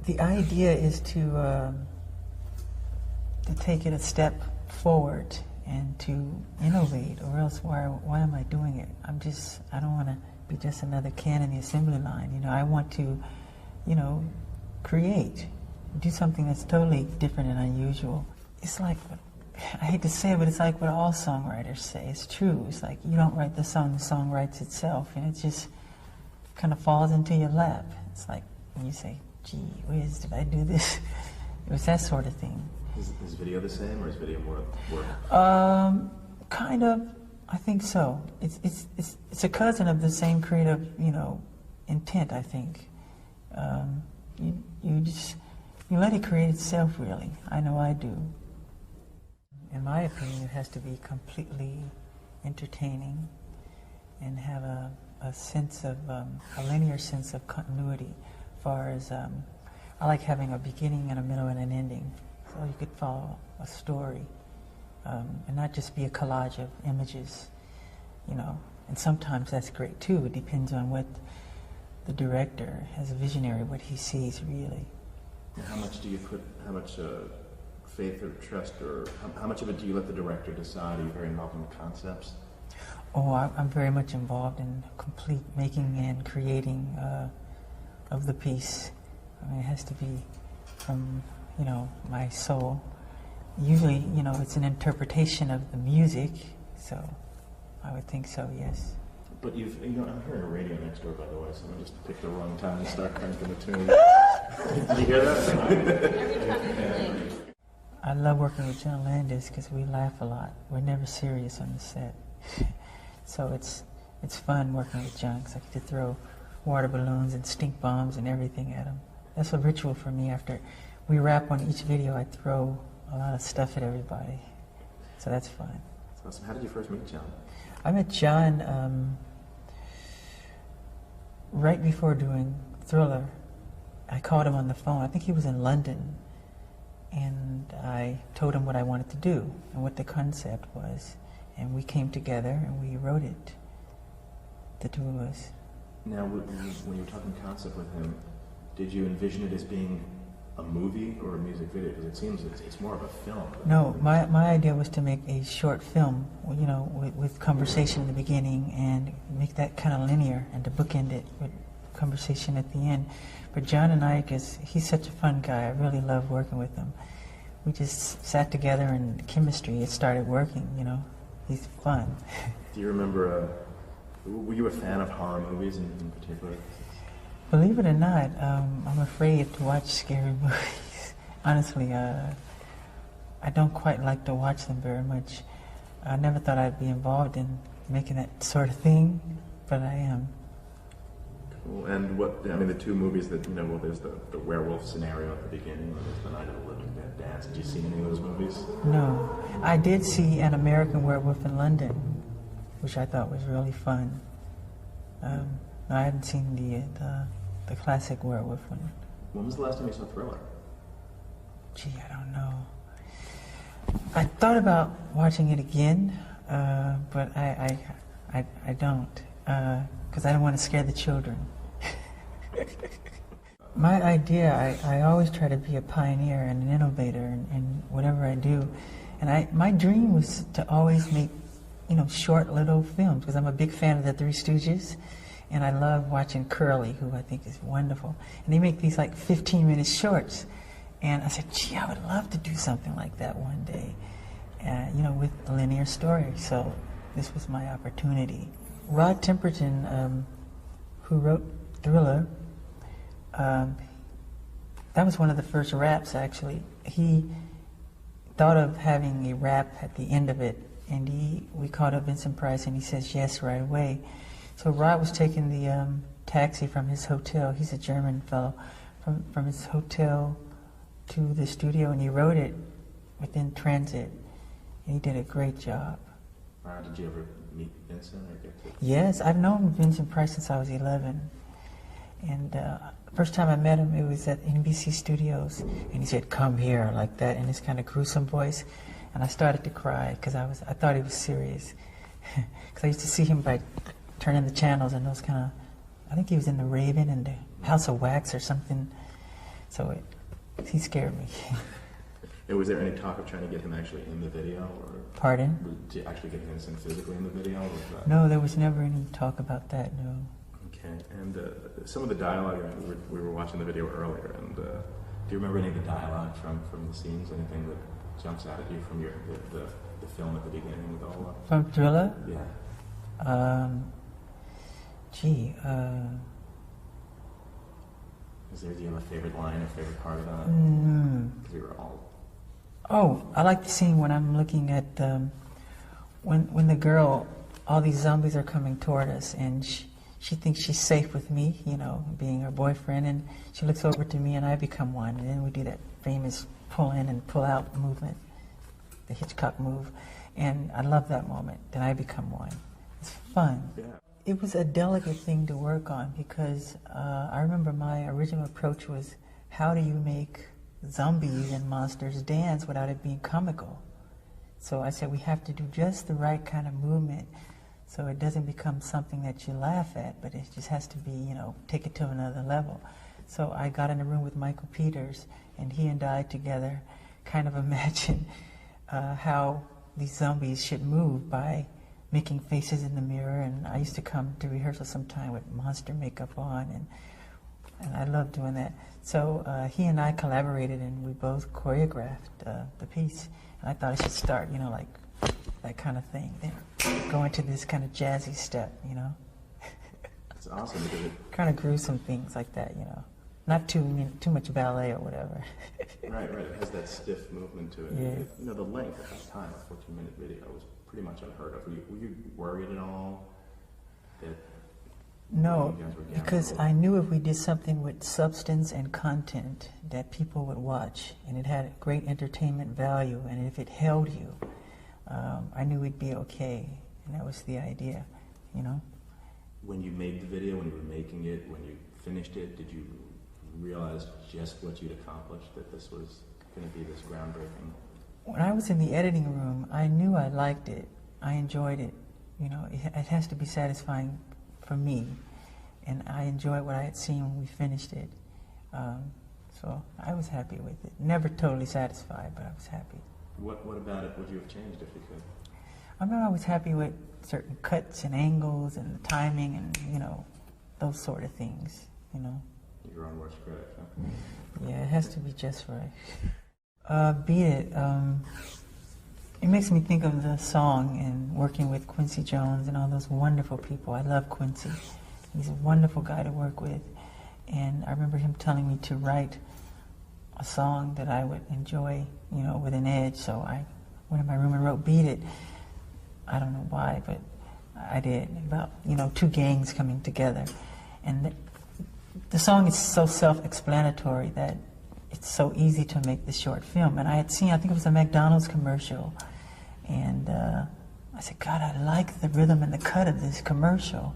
The idea is to take it a step forward and to innovate, or else why am I doing it? I don't want to be just another can in the assembly line. You know, I want to, you know, create, do something that's totally different and unusual. It's like, I hate to say it, but it's like what all songwriters say. It's true. It's like you don't write the song writes itself, and it just kind of falls into your lap. It's like when you say, gee whiz, did I do this? It was that sort of thing. Is video the same, or is video more work? Kind of. I think so. It's a cousin of the same creative, you know, intent. I think you let it create itself. Really, I know I do. In my opinion, it has to be completely entertaining and have a sense of a linear sense of continuity. As far as I like having a beginning and a middle and an ending, so you could follow a story. And not just be a collage of images, you know. And sometimes that's great too. It depends on what the director has a visionary, what he sees really. How much do you put, how much faith or trust, or how much of it do you let the director decide? Are you very involved in the concepts? Oh, I'm very much involved in complete making and creating of the piece. I mean, it has to be from, you know, my soul. Usually, you know, it's an interpretation of the music, so I would think so, yes. But you know, I'm hearing a radio next door, by the way, so I just picked the wrong time to start cranking the tune. Did you hear that? I love working with John Landis because we laugh a lot. We're never serious on the set. So it's fun working with John because I get to throw water balloons and stink bombs and everything at him. That's a ritual for me. After we wrap on each video, I throw a lot of stuff at everybody. So that's fun. That's awesome. How did you first meet John? I met John right before doing Thriller. I called him on the phone. I think he was in London. And I told him what I wanted to do and what the concept was. And we came together and we wrote it, the two of us. Now, when you were talking concept with him, did you envision it as being a movie or a music video? Because it seems it's more of a film. No, my idea was to make a short film, you know, with conversation in the beginning and make that kind of linear and to bookend it with conversation at the end. But John and I, because he's such a fun guy, I really love working with him. We just sat together and chemistry, it started working, you know. He's fun. Do you remember, were you a fan of horror movies in particular? Believe it or not, I'm afraid to watch scary movies. Honestly, I don't quite like to watch them very much. I never thought I'd be involved in making that sort of thing, but I am. Cool. And what, I mean, the two movies that, you know, well, there's the werewolf scenario at the beginning, and there's The Night of the Living Dead Dance. Did you see any of those movies? No. I did see An American Werewolf in London, which I thought was really fun. I hadn't seen the classic werewolf one. When was the last time you saw Thriller? Gee, I don't know. I thought about watching it again, but I don't, because I don't want to scare the children. My idea, I always try to be a pioneer and an innovator in whatever I do, and my dream was to always make, you know, short little films, because I'm a big fan of the Three Stooges. And I love watching Curly, who I think is wonderful. And they make these like 15-minute shorts. And I said, gee, I would love to do something like that one day, you know, with a linear story. So this was my opportunity. Rod Temperton, who wrote Thriller, that was one of the first raps, actually. He thought of having a rap at the end of it. And we called up Vincent Price, and he says yes right away. So Rod was taking the taxi from his hotel, he's a German fellow, from his hotel to the studio, and he wrote it within transit, and he did a great job. Did you ever meet Vincent or get to? Yes, I've known Vincent Price since I was 11. And first time I met him, it was at NBC Studios, and he said, come here, like that, in his kind of gruesome voice. And I started to cry, because I thought he was serious. Because I used to see him by turning the channels and those kind of, I think he was in The Raven and the House of Wax or something. So he scared me. And was there any talk of trying to get him actually in the video? Or Pardon? to actually get him physically in the video? No, there was never any talk about that, no. Okay, and some of the dialogue, we were watching the video earlier, and do you remember any of the dialogue from the scenes? Anything that jumps out at you from the film at the beginning with all of From Thriller? Yeah. Do you have a favorite line or favorite part of that? Because we were all... Oh, I like the scene when I'm looking at when the girl, all these zombies are coming toward us, and she thinks she's safe with me, you know, being her boyfriend, and she looks over to me and I become one, and then we do that famous pull in and pull out movement, the Hitchcock move, and I love that moment, then I become one. It's fun. Yeah. It was a delicate thing to work on because I remember my original approach was, how do you make zombies and monsters dance without it being comical? So I said we have to do just the right kind of movement so it doesn't become something that you laugh at, but it just has to be, you know, take it to another level. So I got in a room with Michael Peters, and he and I together kind of imagined how these zombies should move by making faces in the mirror, and I used to come to rehearsal sometime with monster makeup on, and I loved doing that. So he and I collaborated, and we both choreographed the piece. And I thought I should start, you know, like that kind of thing. Then go into this kind of jazzy step, you know. It's awesome because it kind of gruesome things like that, you know. Not too much ballet or whatever. Right. It has that stiff movement to it. Yeah. You know, the length at that time, a 14-minute video, was pretty much unheard of. Were you worried at all that? No, because I knew if we did something with substance and content that people would watch, and it had great entertainment value, and if it held you, I knew we'd be okay, and that was the idea, you know. When you made the video, when you were making it, when you finished it, did you realize just what you'd accomplished, that this was going to be this groundbreaking? When I was in the editing room, I knew I liked it, I enjoyed it, you know, it has to be satisfying for me, and I enjoyed what I had seen when we finished it. So I was happy with it. Never totally satisfied, but I was happy. What about it would you have changed if you could? I remember I was happy with certain cuts and angles and the timing and, you know, those sort of things, you know. Your own worst critic, huh? Yeah, it has to be just right. Beat It. It makes me think of the song and working with Quincy Jones and all those wonderful people. I love Quincy. He's a wonderful guy to work with. And I remember him telling me to write a song that I would enjoy, you know, with an edge. So I went in my room and wrote Beat It. I don't know why, but I did. About, you know, two gangs coming together. And the song is so self-explanatory that it's so easy to make this short film. And I had seen, I think it was a McDonald's commercial, and I said, God, I like the rhythm and the cut of this commercial.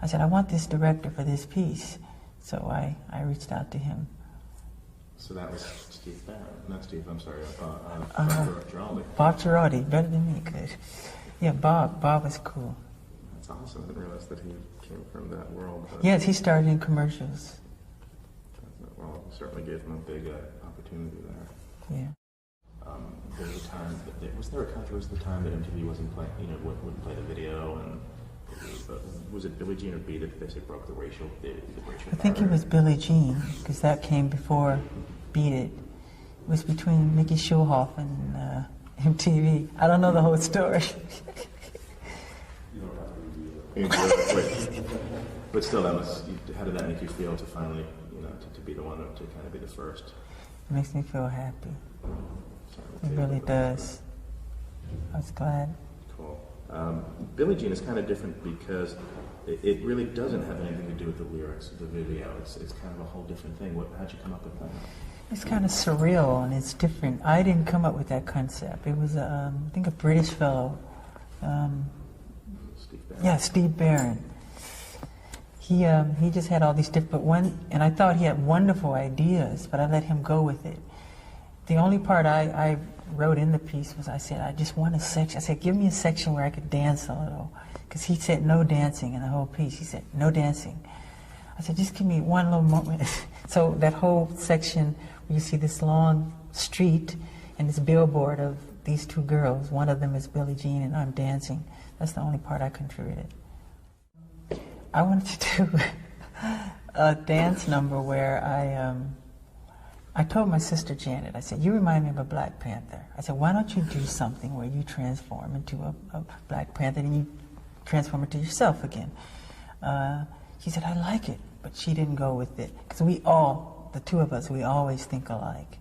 I said, I want this director for this piece. So I reached out to him. So that was Steve Barron, not Steve, I'm sorry, Bob Giraldi. Bob Giraldi, better than me, good. Yeah, Bob was cool. That's awesome, I didn't realize that he came from that world. Yes, he started in commercials. Well, certainly gave him a big opportunity there. Yeah. There was a time, was there a controversy at the time that MTV wasn't playing, you know, wouldn't play the video, and was it Billie Jean or Beat It that basically broke the racial I think it was Billie Jean, because that came before Beat It. It was between Mickey Schulhoff and MTV. I don't know the whole story. But still, how did that make you feel to finally, you know, to be the one to kind of be the first? It makes me feel happy. It really does. I was glad. Cool. Billie Jean is kind of different because it really doesn't have anything to do with the lyrics of the video. It's kind of a whole different thing. How'd you come up with that? It's kind of surreal and it's different. I didn't come up with that concept. It was, I think, a British fellow. Steve Barron. Yeah, Steve Barron. He just had all these different and I thought he had wonderful ideas, but I let him go with it. The only part I wrote in the piece was I said, I just want a section. I said, give me a section where I could dance a little. Because he said no dancing in the whole piece. He said, no dancing. I said, just give me one little moment. So that whole section where you see this long street and this billboard of these two girls, one of them is Billie Jean and I'm dancing. That's the only part I contributed. I wanted to do a dance number where I told my sister Janet, I said, you remind me of a Black Panther. I said, why don't you do something where you transform into a Black Panther and you transform into yourself again? She said, I like it, but she didn't go with it. Because the two of us, we always think alike.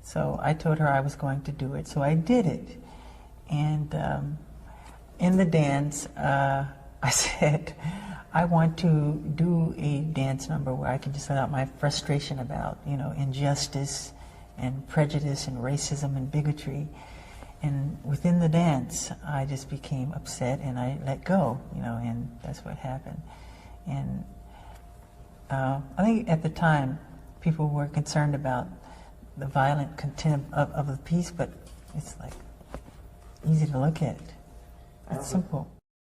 So I told her I was going to do it, so I did it. And in the dance, I said, I want to do a dance number where I can just let out my frustration about, injustice and prejudice and racism and bigotry. And within the dance, I just became upset and I let go, and that's what happened. And I think at the time, people were concerned about the violent content of the piece, but it's like easy to look at. It's simple.